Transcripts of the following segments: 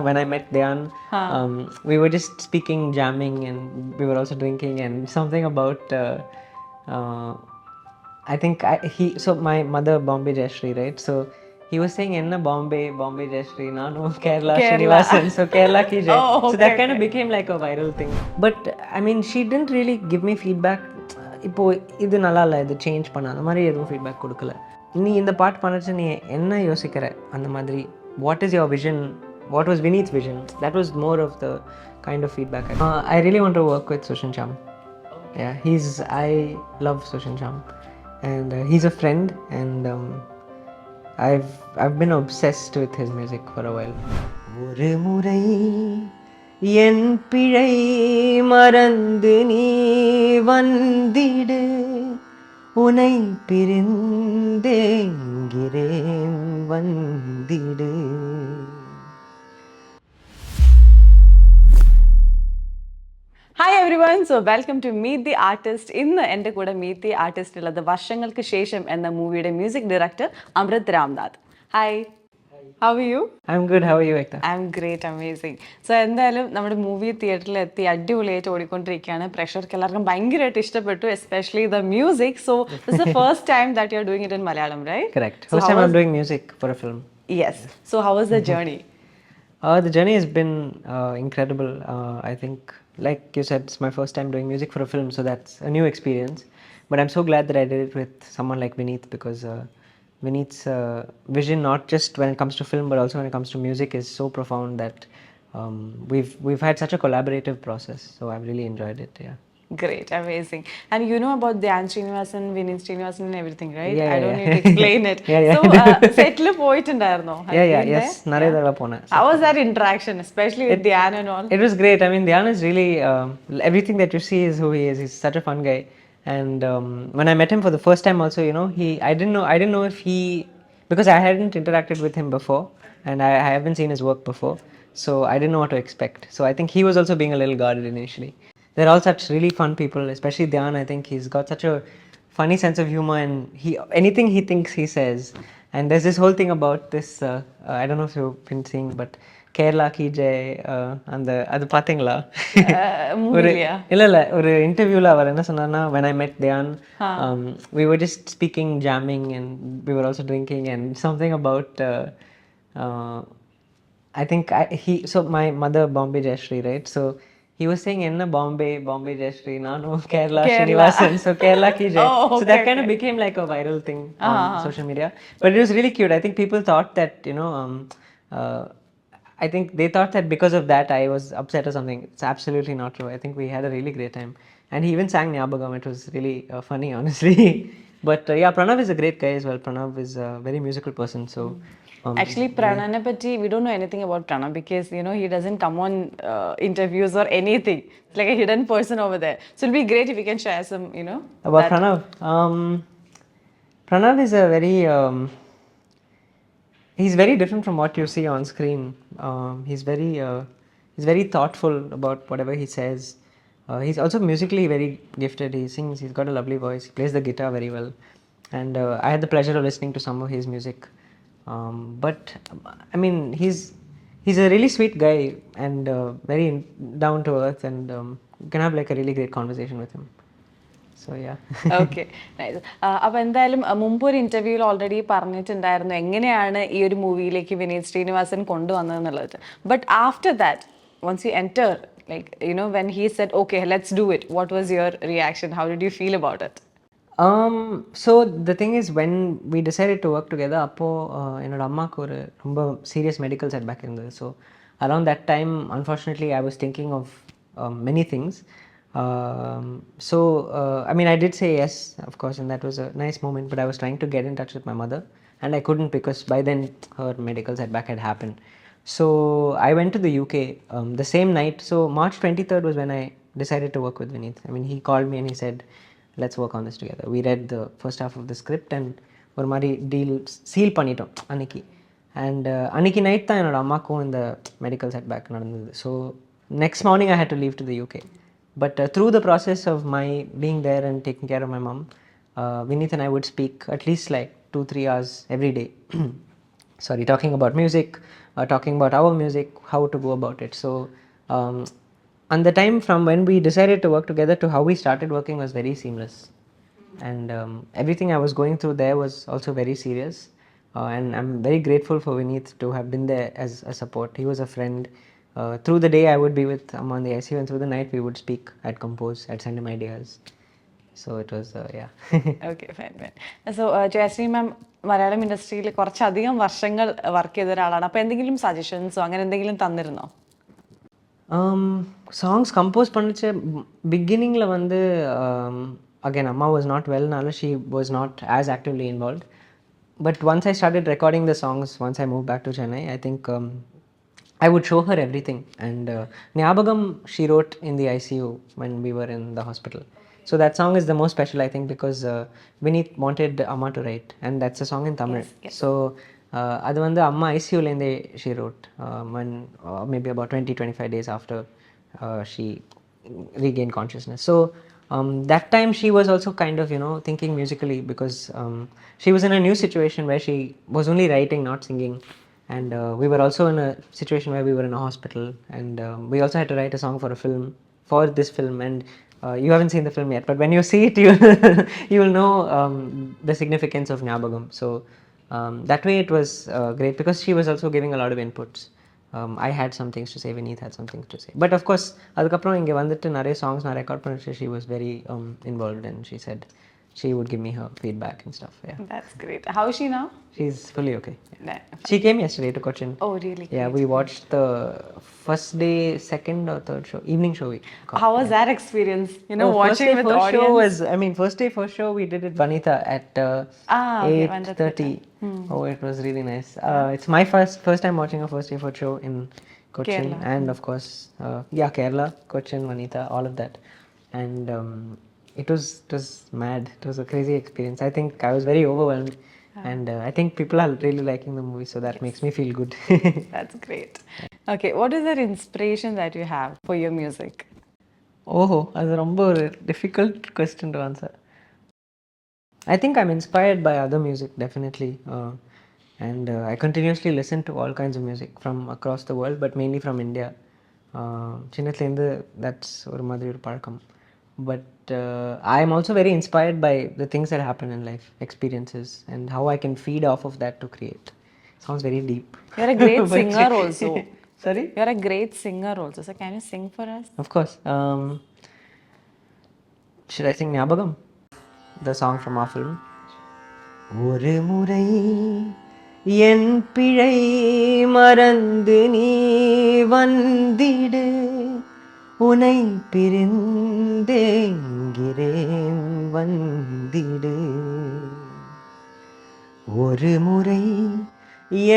When I met Dhyan, we were just speaking, jamming, and we were also drinking, and something about. I think so my mother Bombay Jayashree, right? So he was saying enna Bombay Jayashree nanu Kerala Srinivasan, so Kerala ki jay. So that kind of became like a viral thing. But I mean, she didn't really give me feedback. இப்போ இது நல்லா இல்லை, இது change பண்ண, அந்த மாதிரி எதுவும் feedback கொடுக்கல. நீ இந்த பாட்டு பண்ணச்சு நீ என்ன யோசிக்கிற அந்த மாதிரி, what is your vision, what was Vineeth vision, that was more of the kind of feedback. I really want to work with Sushin Shyam. Yeah, I love Sushan Sham, and he's a friend, and I've been obsessed with his music for a while. ஒரு முறை என் பிழை மறந்து நீ வந்திடு, உனை பிரிந்தேங்கிறேன் வந்திடு. Hi everyone, so welcome to Meet the Artist. ഇന്ന് എൻ്റെ കൂടെ Meet the Artist ഉള്ളത് വർഷങ്ങൾക്ക് ശേഷം എന്ന മൂവിയുടെ music director Amrit Ramnath. Hi. How are you? I'm good. How are you, Ekta? I'm great, amazing. So എന്തായാലും നമ്മുടെ മൂവി തിയേറ്ററിൽ എത്തി അടിപൊളിയായിട്ട് ഓടിക്കൊണ്ടിരിക്കുകയാണ്. പ്രേക്ഷകർക്ക് എല്ലാവർക്കും ഭയങ്കരമായിട്ട് ഇഷ്ടപ്പെട്ടു, especially the music. So this is the first time that you're doing it in Malayalam, right? Correct. First time I'm doing music for a film. Yes. So how was the journey? The journey has been incredible. I think, like you said, it's my first time doing music for a film, so that's a new experience. But I'm so glad that I did it with someone like Vineet, because Vineet's vision, not just when it comes to film, but also when it comes to music, is so profound that we've had such a collaborative process. So I've really enjoyed it. Yeah. Great, amazing. And you know about Dhyan Srinivasan, Vineet Srinivasan and everything, right? Yeah, I don't yeah. need to explain it. Yeah. So, settle പോയിട്ടുണ്ടായിരുന്നോ? Yes. Narayadala pona. How was that interaction, especially with Dhyan and all? It was great. I mean, Dhyan is really everything that you see is who he is. He's such a fun guy. And when I met him for the first time, also, I didn't know if because I hadn't interacted with him before, and I haven't seen his work before, so I didn't know what to expect. So I think he was also being a little guarded initially. They're all such really fun people, especially Dhyan. I think he's got such a funny sense of humor, and anything he thinks he says. And there's this whole thing about this, I don't know if you've been seeing, but Kerala ki jay, and adu pathingala illa ஒரு இன்டர்வியூல அவர் என்ன சொன்னார்னா, when I met Dhyan, we were just speaking, jamming, and we were also drinking, and something about I think so my mother Bombay Jayashree, right? So he was saying enna Bombay Jayashree nanu Kerala Srinivasan, so Kerala ki jay. So that kind of became like a viral thing on social media. But it was really cute. I think people thought that I think they thought that because of that I was upset or something. It's absolutely not true. I think we had a really great time, and he even sang Nyabagam. It was really funny, honestly. But yeah, Pranav is a great guy as well. Pranav is a very musical person, so Actually, Pranavne patti, we don't know anything about Pranav because he doesn't come on interviews or anything. It's like a hidden person over there. So it'll be great if you can share some, about Pranav. Pranav is a very he's very different from what you see on screen. He's very thoughtful about whatever he says. He's also musically very gifted. He sings. He's got a lovely voice. He plays the guitar very well, and I had the pleasure of listening to some of his music. But I mean, he's a really sweet guy, and very down to earth, and you can have like a really great conversation with him. So yeah. Okay, nice. അപ്പോൾ എന്തായാലും മുമ്പൊരു ഇൻ്റർവ്യൂവിൽ already പറഞ്ഞിട്ടുണ്ടായിരുന്നു എങ്ങനെയാണ് ഈ ഒരു മൂവിയിലേക്ക് വിനീത് ശ്രീനിവാസൻ കൊണ്ടുവന്നതെന്നുള്ളത്. But after that, once you enter, like when he said okay, let's do it, what was your reaction? How did you feel about it? So the thing is, when we decided to work together, appo என்னோட அம்மாக்கு ஒரு ரொம்ப serious medical setback இருந்தது. So around that time, unfortunately, I was thinking of many things. So I mean, I did say yes, of course, and that was a nice moment, but I was trying to get in touch with my mother, and I couldn't because by then her medical setback had happened. So I went to the UK the same night. So March 23rd was when I decided to work with Vineet. I mean, he called me and he said, let's work on this together. We read the first half of the script and ஒரு மாதிரி deal seal பண்ணிட்டோம் அன்னைக்கு. And அன்னைக்கு night தான் என்னோட அம்மாக்கும் இந்த medical setback நடந்தது. So next morning I had to leave to the UK. But through the process of my being there and taking care of my mom, Vineet and I would speak at least like 2-3 hours every day. talking about music, talking about our music, how to go about it. So, and the time from when we decided to work together to how we started working was very seamless. And everything I was going through there was also very serious. And I'm very grateful for Vineet to have been there as a support. He was a friend. Through the day, I would be with him on the ICU, and through the night, we would speak, I'd compose, I'd send him ideas. So it was, yeah. Okay fine fine so Jayashree ma'am Malayalam ഇൻഡസ്ട്രിയിൽ കുറച്ചധികം വർഷങ്ങൾ work ചെയ്ത ഒരാളാണ്. അപ്പോൾ എന്തെങ്കിലും സജഷൻസോ അങ്ങനെ എന്തെങ്കിലും തന്നിരുന്നോ? Songs compose பண்ணிச்ச பிகினிங்கில் வந்து அகைன் அம்மா வாஸ் நாட் வெல்னால she was not as actively involve. But once I started recording the songs, once I move back to Chennai, I think I would show her everything. And Nyabagam she wrote in the ICU when we were in the hospital. So that song is the most special, I think, because Vineet wanted Amma to write, and that's a song in Tamil. So அது வந்து அம்மா ஐசியூலேருந்தே she wrote when maybe about 20-25 days after she regained consciousness. So that time she was also kind of, thinking musically, because she was in a new situation where she was only writing, not singing. And we were also in a situation where we were in a hospital, and we also had to write a song for a film, for this film. And you haven't seen the film yet, but when you see it, you will know the significance of Nyabagam. So that way it was great, because she was also giving a lot of inputs. I had some things to say, Vineet had some things to say. But of course, அதுக்கப்புறம் இங்கே வந்துட்டு நிறைய songs நான் record பண்ணிட்டு, she was very involved, and she said she would give me her feedback and stuff. Yeah, That's great. How is she now? she's fully okay. Yeah. She came yesterday to Cochin. Oh, really? Yeah, we watched the first day, second or third show, evening show we got. How was that experience? First Watching day, with first audience. show was, first day, first show we did it Vanita at Okay, 8:30. Oh, it was really nice. It's my first time watching a first day first show in Cochin. Kerala. And of course, Kerala, Cochin, Vanita, all of that. And it was mad. It was a crazy experience. I think I was very overwhelmed. And I think people are really liking the movie, so that makes me feel good. That's great. Okay, what is that inspiration that you have for your music? அது ரொம்ப ஒரு difficult question to answer. I think I'm inspired by other music, definitely. And I continuously listen to all kinds of music from across the world, but mainly from India. சின்னத்துலேருந்து that's ஒரு மாதிரி ஒரு பழக்கம். But I am also very inspired by the things that happen in life, experiences, and how I can feed off of that to create. Sounds very deep. You're a great singer also. Sorry? You're a great singer also. So can you sing for us? Of course. Should I sing Nyabagam? The song from our film. ஒரு முறை என் பிழை மறந்து நீ வந்திடு, உனை பிரிந்தேங்கிறேன் வந்திடு. ஒரு முறை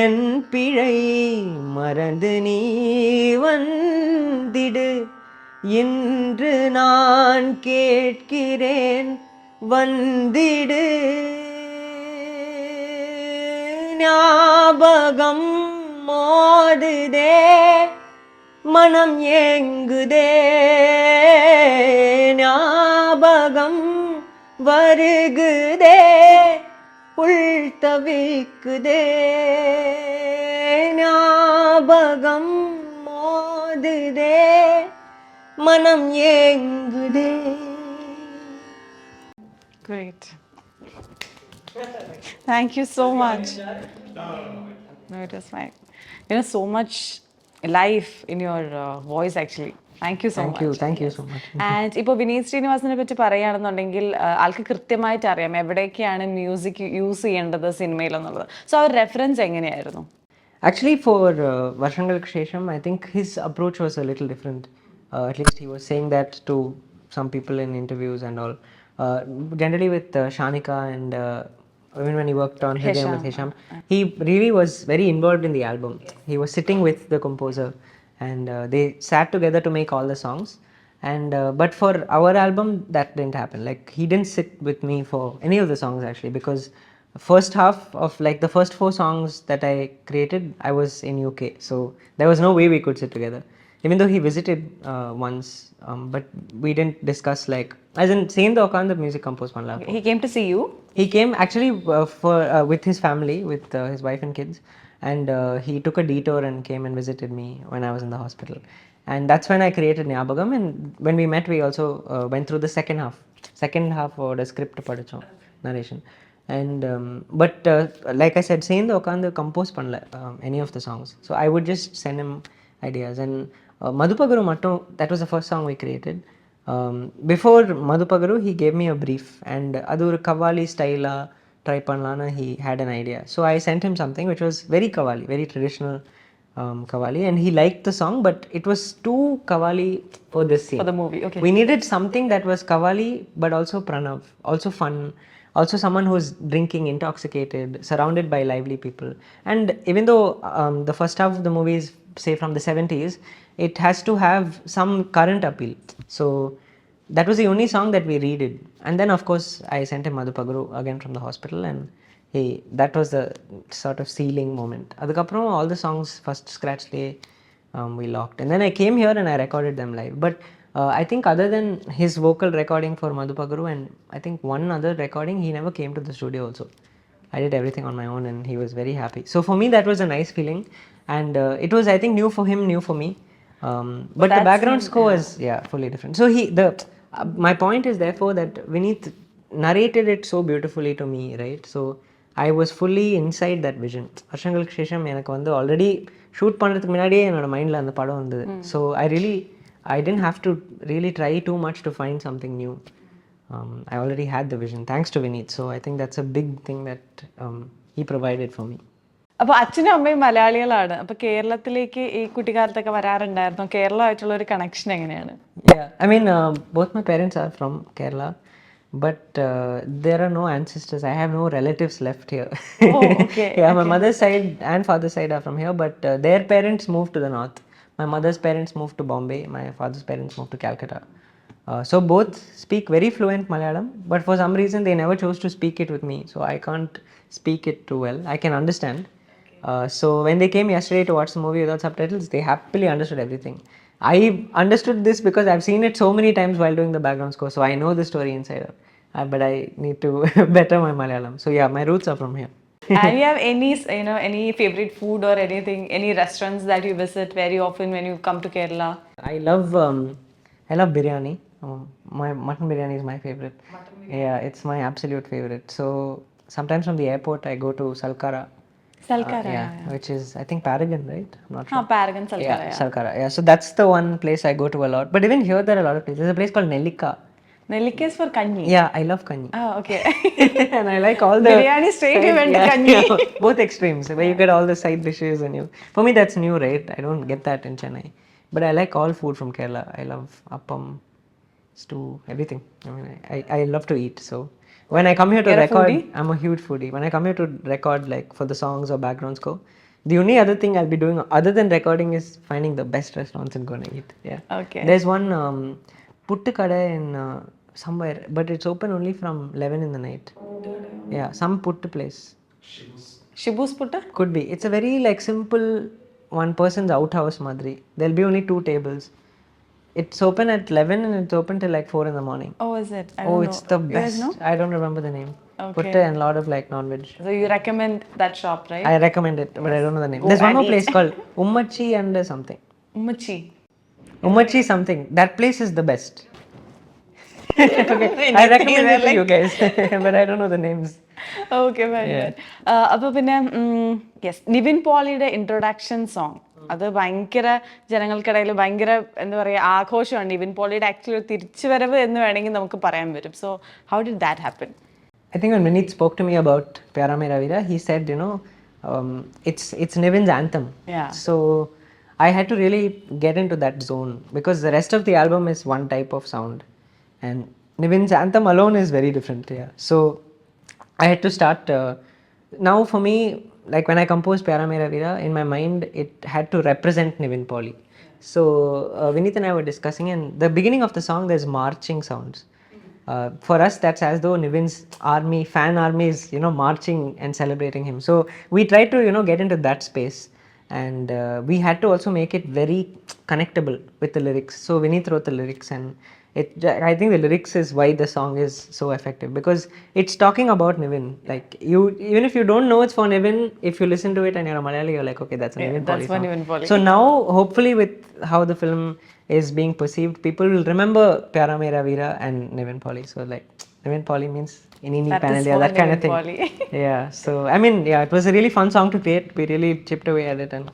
என் பிழை மறந்து நீ வந்திடு, இன்று நான் கேட்கிறேன் வந்திடு. ஞாபகம் மோதுதே, மனம் ஏங்குதே, ஞாபகம் வருகுதே, உள் தவிக்குதே, ஞாபகம் மோதுதே, மனம் ஏங்குதே. Great. Thank you so much. No, it was fine. So much life in your voice actually. Thank you so much. Thank you so much. And ഇപ്പോൾ വിനീത് ശ്രീനിവാസനെ പറ്റി പറയുകയാണെന്നുണ്ടെങ്കിൽ ആൾക്ക് കൃത്യമായിട്ട് അറിയാം എവിടേക്കാണ് മ്യൂസിക് യൂസ് ചെയ്യേണ്ടത് സിനിമയിൽ എന്നുള്ളത്. സോ ആ റെഫറൻസ് എങ്ങനെയായിരുന്നു? Actually, for വർഷങ ങൾക ശേഷം, I think his approach was a little different. At least he was saying that to some people in interviews and all. Generally with Shanika and even when he worked on Hridayam with Hesham, he really was very involved in the album. He was sitting with the composer, and they sat together to make all the songs. And but for our album, that didn't happen. Like, he didn't sit with me for any of the songs actually, because first half of like the first 4 songs that I created, I was in UK, so there was no way we could sit together. Even though he visited once, but we didn't discuss, like, as in சேர்ந்து உட்கார்ந்து music compose பண்ணலாம். He came to see you? He came actually with his family, with his wife and kids, and he took a detour and came and visited me when I was in the hospital. And that's when I created Nyabagam. And when we met, we also went through the second half of the script படிச்சோம், narration. And but like I said, சேர்ந்து உட்காந்து compose பண்ணல any of the songs. So I would just send him ideas. And மதுப்பகுரு மட்டும், that was the first song we created. Before மதுப்பகுரு, he gave me a brief, and அது ஒரு கவாலி ஸ்டைலாக try பண்ணலான்னு he had an idea. So I sent him something which was very kavali, very traditional kavali, and he liked the song, but it was too kavali for this scene. For the movie, okay. We needed something that was kavali but also pranav, also fun, also someone who's drinking, intoxicated, surrounded by lively people. And even though the first half of the movie is, say, from the 70s, it has to have some current appeal. So that was the only song that we redid. And then of course I sent him Madhupaguru again from the hospital, and that was the sort of sealing moment. Adukaprom all the songs first scratch we locked, and then I came here and I recorded them live. But I think other than his vocal recording for Madhupaguru and I think one other recording, he never came to the studio also. I did everything on my own and he was very happy. So for me that was a nice feeling, and it was, I think, new for him, new for me. But the background score was fully different. So my point is therefore that Vineet narrated it so beautifully to me, right? So I was fully inside that vision. வருஷங்களுக்கு சேஷம் எனக்கு வந்து already shoot பண்ணுறதுக்கு முன்னாடியே என்னோட மைண்டில் அந்த படம் வந்தது. So I didn't have to really try too much to find something new. I already had the vision thanks to Vineet. So I think that's a big thing that he provided for me. അപ്പോൾ അച്ഛനും അമ്മയും മലയാളികളാണ്. അപ്പോൾ കേരളത്തിലേക്ക് ഈ കുട്ടിക്കാലത്തൊക്കെ വരാറുണ്ടായിരുന്നു. കേരളമായിട്ടുള്ള ഒരു connection എങ്ങനെയാണ്? Yeah, I mean, both my parents are from Kerala, but there are no ancestors. I have no relatives left here. Oh, okay. Yeah, my mother's side and father's side are from here, but their parents moved to the north. My mother's parents moved to Bombay. My father's parents moved to Calcutta. So both speak very fluent Malayalam, but for some reason they never chose to speak it with me. So I can't speak it too well. I can understand. So when they came yesterday to watch the movie without subtitles, they happily understood everything. I understood this because I've seen it so many times while doing the background score, so I know the story inside out. But I need to better my Malayalam. So yeah, my roots are from here. And you have any favorite food or anything, any restaurants that you visit very often when you come to Kerala? I love biryani. My mutton biryani is my favorite. Yeah, it's my absolute favorite. So sometimes from the airport I go to Salkara. Salkara. Which is, I think, Paragon, right? I'm not sure. Paragon, Salkara. Yeah, Salkara. Yeah, so that's the one place I go to a lot. But even here there are a lot of places. There's a place called Nellika. Nellika is for kanji. Yeah, I love kanji. Oh, okay. And I like all the biryani straight you went to kanji. Both extremes, where you get all the side dishes and for me that's new, right? I don't get that in Chennai. But I like all food from Kerala. I love appam, stew, everything. I mean, I love to eat. So when I come here to record, I'm a huge foodie. When I come here to record, like for the songs or background score, the only other thing I'll be doing other than recording is finding the best restaurants and going to eat. Yeah. Okay. There's one puttu kada in somewhere, but it's open only from 11 in the night. Yeah, some puttu place. Shibu's puttu? Could be. It's a very like simple one person's outhouse madri. There'll be only 2 tables. It's open at 11 and it's open till like 4 in the morning. Oh, is it? I don't know. It's the best. You guys know? I don't remember the name. Okay. Putta and a lot of like non-veg. So you recommend that shop, right? I recommend it, but I don't know the name. There's one more place called Ummachi and something. Ummachi something. That place is the best. Okay. I recommend it to you guys, but I don't know the names. Okay, very good. അപ്പോൾ പിന്നെ yes Nivin പോളിയുടെ introduction song അത് ഭയങ്കര ജനങ്ങൾക്കിടയിൽ ഭയങ്കര എന്താ പറയുക ആഘോഷമാണ്. നിവിൻ പോളിയുടെ ആക്ച്വലി ഒരു തിരിച്ചുവരവ് എന്ന് വേണമെങ്കിൽ നമുക്ക് പറയാൻ പറ്റും. So how did that happen? I think when Vineet spoke to me about Pyara Mera Veera, he said, it's Nivin's anthem. Yeah. So I had to really get into that zone because the rest of the album is one type of sound and Nivin's anthem alone is very different. Yeah. So I had to start. Now for me, like when I composed Pyara Mera Veera, in my mind it had to represent Nivin Pauly. So Vineet and I were discussing, and the beginning of the song there's marching sounds. For us that's as though Nivin's fan army is marching and celebrating him. So we tried to get into that space, and we had to also make it very connectable with the lyrics. So Vineet wrote the lyrics, and I think the lyrics is why the song is so effective, because it's talking about Nivin. Like, you, even if you don't know it's for Nivin, if you listen to it and you're a Malayali, you're like, okay, that's a Nivin Polly that's one song. Nivin Polly. So now, hopefully, with how the film is being perceived, people will remember Pyara Mera Veera and Nivin Polly. So like, Nivin Polly means Inini That Pan is India, for that kind of Nivin thing. Polly. Yeah. So I mean, yeah, it was a really fun song to create. We really chipped away at it, and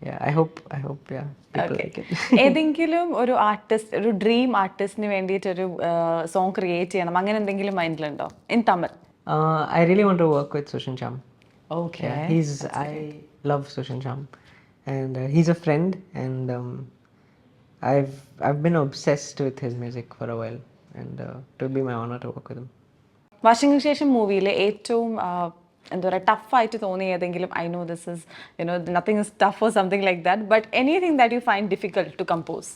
yeah, I hope, yeah, people Okay. like it. ഏതെങ്കിലും ഒരു artist, ഒരു dream ആർട്ടിസ്റ്റിന് വേണ്ടിയിട്ടൊരു song create ചെയ്യണം, അങ്ങനെ എന്തെങ്കിലും മൈൻഡിലുണ്ടോ? In Tamil. I really want to work with Sushin Cham. Okay. Yeah, I love Sushin Cham, and he's a friend, and I've been obsessed with his music for a while, and it would be my honor to work with him. വർഷങ്ങൾക്ക് ശേഷം മൂവിയിലെ ഏറ്റവും എന്താ പറയുക ടഫായിട്ട് തോന്നിയ ഏതെങ്കിലും, I know this is nothing is tough or something like that, but anything that you find difficult to compose?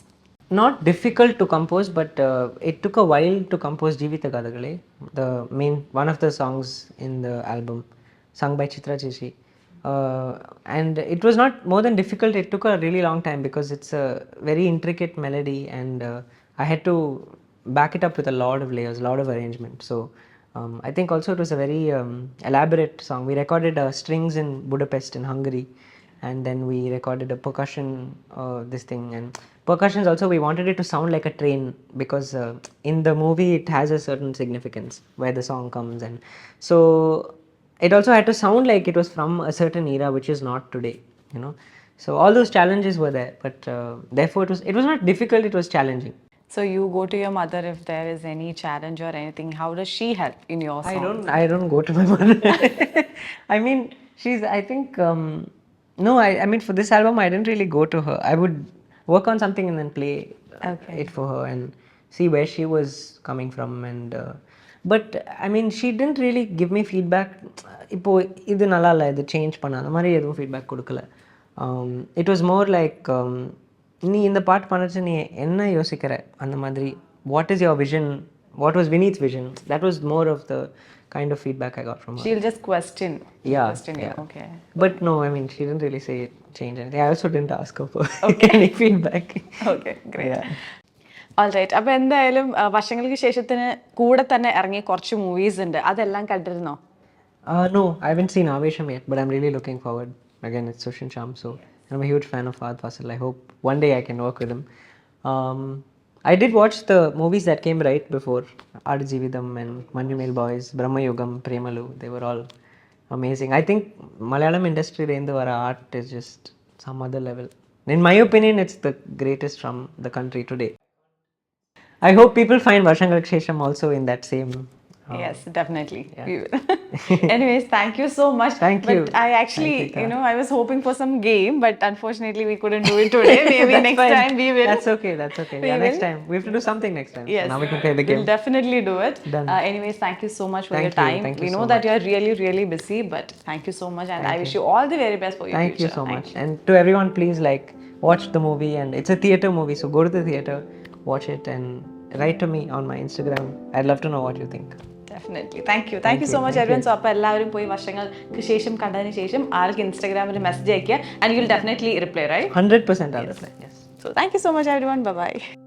Not difficult to compose, but it took a while to compose Jeevitha Kadagale, one of the songs in the album, sung by Chitra Cheshi. And it was not more than difficult, it took a really long time, because it's a very intricate melody, and I had to back it up with a lot of layers, a lot of arrangement. So I think also it was a very elaborate song. We recorded strings in Budapest in Hungary, and then we recorded a percussion, this thing, and percussions also, we wanted it to sound like a train, because in the movie it has a certain significance where the song comes, and so it also had to sound like it was from a certain era which is not today, you know. So all those challenges were there, but therefore it was not difficult, it was challenging. So you go to your mother if there is any challenge or anything. How does she help in your song? I don't go to my mother. I mean, I think, no, I mean, for this album, I didn't really go to her. I would work on something and then play it for her and see where she was coming from. And but I mean, she didn't really give me feedback. இப்போ இது நல்லா இல்லை, இது change பண்ண, அந்த மாதிரி எதுவும் feedback கொடுக்கல. It was more like, நீ இந்த பாட்டு பண்ணுச்சு, நீ என்ன யோசிக்கிற, அந்த மாதிரி, what is your vision, what was Vineet's vision, that was more of the kind of feedback I got from her. She'll just question you. Okay. But no, I mean, she didn't really say change anything. I also didn't ask her for any feedback. Okay, great. Yeah. Alright. അപ്പോൾ എന്തായാലും വർഷങ്ങൾക്ക് ശേഷത്തിന് കൂടെ തന്നെ ഇറങ്ങിയ കുറച്ച് movies ഉണ്ട്, അതെല്ലാം കണ്ടിരുന്നോ? No, I haven't seen Avesham yet, but I'm really looking forward. Again, it's Sushin Cham, so I'm a huge fan of Fahad Fasil. I hope one day I can work with him. I did watch the movies that came right before, Aadu Jeevitham and Manjumel Boys, Brahma Yugam, Premalu. They were all amazing. I think Malayalam industry range vara art is just some other level. In my opinion, it's the greatest from the country today. I hope people find Varshangh ङ्galkku Shesham also in that same. Yes, definitely. Yeah. Anyways, thank you so much. Thank you. But I actually, I was hoping for some game, but unfortunately we couldn't do it today. Maybe next time we will. That's okay. Yeah, next time. We have to do something next time. Yes. So now we can play the game. We'll definitely do it. Done. Anyways, thank you so much for Thank your you. time. Thank you We know so that much. you are really, really busy, but thank you so much, and I wish you all the very best for your future. future. Thank you so much. And to everyone, please watch the movie, and it's a theatre movie, so go to the theatre, watch it, and write to me on my Instagram. I'd love to know what you think. Definitely. Thank you so much, everyone. So അപ്പോൾ എല്ലാവരും പോയി വർഷങ്ങൾക്ക് ശേഷം കണ്ടതിന് ശേഷം ആൾക്ക് ഇൻസ്റ്റാഗ്രാമിൽ message അയക്കുക, and you'll definitely reply, right? 100% I'll reply. Yes. So thank you so much, everyone. Bye bye.